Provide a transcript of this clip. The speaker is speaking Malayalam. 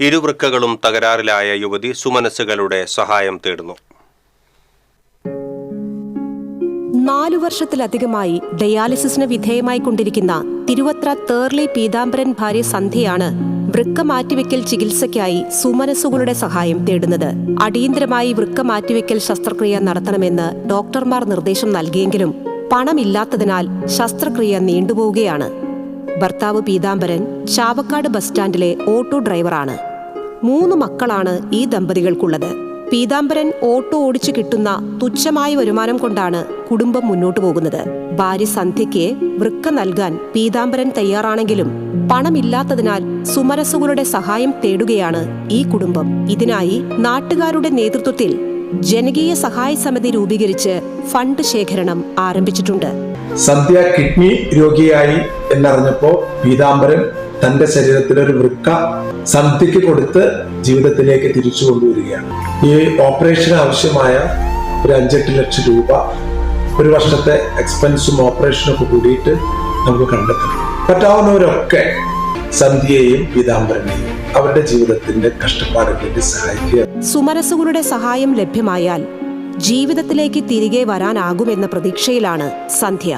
ഇരുവൃക്കകളും തകരാറിലായ യുവതി സുമനസ്സുകളുടെ സഹായം തേടുന്നു. 4 വർഷത്തിലധികമായി ഡയാലിസിസിന് വിധേയമായി കൊണ്ടിരിക്കുന്ന തിരുവത്ര തേർലി പീതാംബരൻ ഭാര്യ സന്ധ്യയാണ് വൃക്ക മാറ്റിവെക്കൽ ചികിത്സയ്ക്കായി സുമനസ്സുകളുടെ സഹായം തേടുന്നത്. അടിയന്തരമായി വൃക്ക മാറ്റിവെക്കൽ ശസ്ത്രക്രിയ നടത്തണമെന്ന് ഡോക്ടർമാർ നിർദ്ദേശം നൽകിയെങ്കിലും പണമില്ലാത്തതിനാൽ ശസ്ത്രക്രിയ നീണ്ടുപോവുകയാണ്. ഭർത്താവ് പീതാംബരൻ ചാവക്കാട് ബസ് സ്റ്റാൻഡിലെ ഓട്ടോ ഡ്രൈവറാണ്. 3 മക്കളാണ് ഈ ദമ്പതികൾക്കുള്ളത്. പീതാംബരൻ ഓട്ടോ ഓടിച്ചു കിട്ടുന്ന തുച്ഛമായ വരുമാനം കൊണ്ടാണ് കുടുംബം മുന്നോട്ടു പോകുന്നത്. ഭാര്യ സന്ധ്യയ്ക്ക് വൃക്ക നൽകാൻ പീതാംബരൻ തയ്യാറാണെങ്കിലും പണമില്ലാത്തതിനാൽ സുമനസ്സുകളുടെ സഹായം തേടുകയാണ് ഈ കുടുംബം. ഇതിനായി നാട്ടുകാരുടെ നേതൃത്വത്തിൽ ജനകീയ സഹായ സമിതി രൂപീകരിച്ച് ഫണ്ട് ശേഖരണം ആരംഭിച്ചിട്ടുണ്ട്. സന്ധ്യ കിഡ്നി രോഗിയായി എന്നറിഞ്ഞപ്പോൾ പീതാംബരൻ തന്റെ ശരീരത്തിലൊരു വൃക്ക സന്ധ്യയ്ക്ക് കൊടുത്ത് ജീവിതത്തിലേക്ക് തിരിച്ചു കൊണ്ടുവരികയാണ്. ഈ ഓപ്പറേഷന് ആവശ്യമായ ഒരു 5-8 ലക്ഷം രൂപ ഒരു വർഷത്തെ എക്സ്പെൻസും ഓപ്പറേഷനൊക്കെ കൂടിയിട്ട് നമുക്ക് കണ്ടെത്തണം. പറ്റാവുന്നവരൊക്കെ സന്ധ്യയെയും പീതാംബരനെയും അവരുടെ ജീവിതത്തിന്റെ കഷ്ടപ്പാടുകളിൽ സഹായിക്കുക. സുമനസ്സുകളുടെ സഹായം ലഭ്യമായാൽ ജീവിതത്തിലേക്ക് തിരികെ വരാനാകുമെന്ന പ്രതീക്ഷയിലാണ് സന്ധ്യ.